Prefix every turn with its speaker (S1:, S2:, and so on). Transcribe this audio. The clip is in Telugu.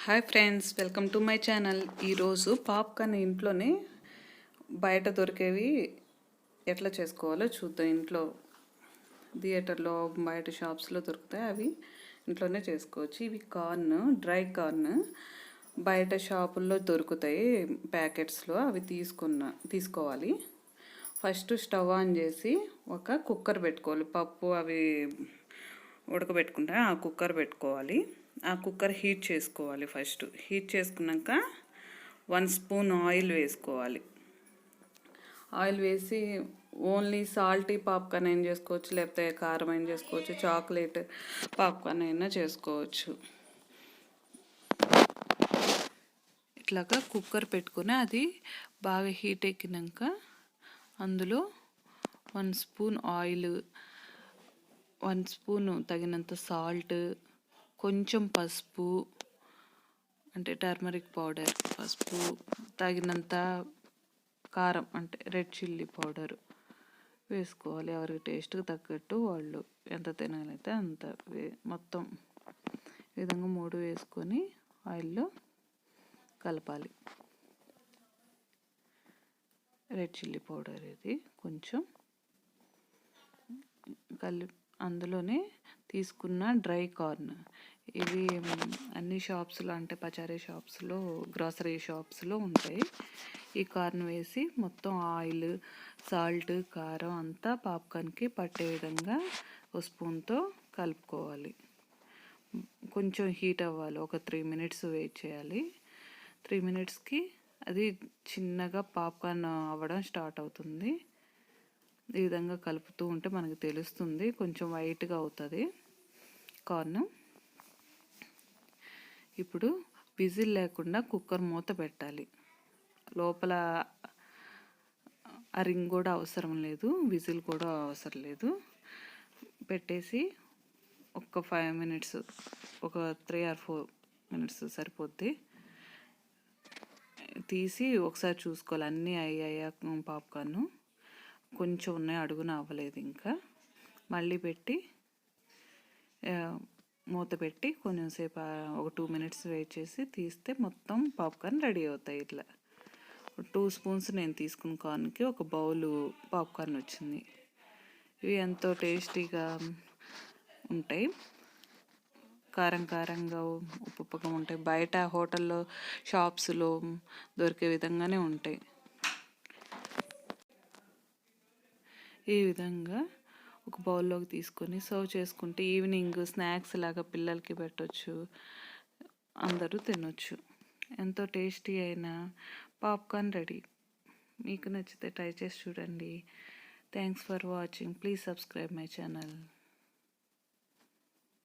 S1: Hi friends, welcome to my channel. ఈరోజు పాప్కార్న్ ఇంట్లోనే బయట దొరికేవి ఎట్లా చేసుకోవాలో చూద్దాం. ఇంట్లో థియేటర్లో బయట షాప్స్లో దొరుకుతాయి, అవి ఇంట్లోనే చేసుకోవచ్చు. ఇవి కార్న్, డ్రై కార్న్ బయట షాపుల్లో దొరుకుతాయి ప్యాకెట్స్లో. అవి తీసుకోవాలి. ఫస్ట్ స్టవ్ ఆన్ చేసి ఒక కుక్కర్ పెట్టుకోవాలి. పప్పు అవి ఉడకబెట్టుకుంటే ఆ కుక్కర్ పెట్టుకోవాలి. ఆ కుక్కర్ హీట్ చేసుకోవాలి. ఫస్ట్ హీట్ చేసుకున్నాక 1 స్పూన్ ఆయిల్ వేసుకోవాలి. ఆయిల్ వేసి ఓన్లీ సాల్టీ పాప్కార్న్ అయినా చేసుకోవచ్చు, లేకపోతే కారం అయినా చేసుకోవచ్చు, చాక్లెట్ పాప్కార్న్ అయినా చేసుకోవచ్చు. ఇట్లాగా కుక్కర్ పెట్టుకుని అది బాగా హీట్ ఎక్కినాక అందులో 1 స్పూన్ ఆయిల్, 1 స్పూన్ తగినంత సాల్ట్, కొంచెం పసుపు అంటే టర్మరిక్ పౌడర్, పసుపు, తగినంత కారం అంటే రెడ్ చిల్లీ పౌడర్ వేసుకోవాలి. ఎవరికి టేస్ట్కి తగ్గట్టు వాళ్ళు ఎంత తినాలైతే అంత మొత్తం ఈ విధంగా 3 వేసుకొని ఆయిల్లో కలపాలి. రెడ్ చిల్లీ పౌడర్ ఇది కొంచెం అందులోనే తీసుకున్న డ్రై కార్న్. ఇవి అన్ని షాప్స్లో అంటే పచారీ షాప్స్లో, గ్రాసరీ షాప్స్లో ఉంటాయి. ఈ కార్న్ వేసి మొత్తం ఆయిల్, సాల్ట్, కారం అంతా పాప్కార్న్కి పట్టే విధంగా ఒక స్పూన్తో కలుపుకోవాలి. కొంచెం హీట్ అవ్వాలి. ఒక 3 మినిట్స్ వెయిట్ చేయాలి. 3 మినిట్స్కి అది చిన్నగా పాప్కార్న్ అవ్వడం స్టార్ట్ అవుతుంది. ఈ విధంగా కలుపుతూ ఉంటే మనకు తెలుస్తుంది, కొంచెం వైట్గా అవుతుంది కార్న్. ఇప్పుడు విజిల్ లేకుండా కుక్కర్ మూత పెట్టాలి. లోపల ఆ రింగ్ కూడా అవసరం లేదు, విజిల్ కూడా అవసరం లేదు. పెట్టేసి ఒక 5 మినిట్స్, ఒక 3 or 4 మినిట్స్ సరిపోద్ది. తీసి ఒకసారి చూసుకోవాలి అన్నీ అయ్యాక పాప్కార్న్ కొంచెం ఉన్నాయి, అడుగున అవ్వలేదు. ఇంకా మళ్ళీ పెట్టి మూత పెట్టి కొంచెంసేపు ఒక 2 మినిట్స్ వెయిట్ చేసి తీస్తే మొత్తం పాప్కార్న్ రెడీ అవుతాయి. ఇట్లా 2 స్పూన్స్ నేను తీసుకున్న కార్న్కి ఒక బౌలు పాప్కార్న్ వచ్చింది. ఇవి ఎంతో టేస్టీగా ఉంటాయి, కారం కారంగా, ఉప్పుగా ఉంటాయి. బయట హోటల్లో, షాప్స్లో దొరికే విధంగానే ఉంటాయి. ఈ విధంగా ఒక బౌల్లోకి తీసుకొని సర్వ్ చేసుకుంటే ఈవినింగ్ స్నాక్స్ లాగా పిల్లలకి పెట్టవచ్చు, అందరూ తినొచ్చు. ఎంతో టేస్టీ అయిన పాప్కార్న్ రెడీ. మీకు నచ్చితే ట్రై చేసి చూడండి. Thanks for watching. Please subscribe my channel.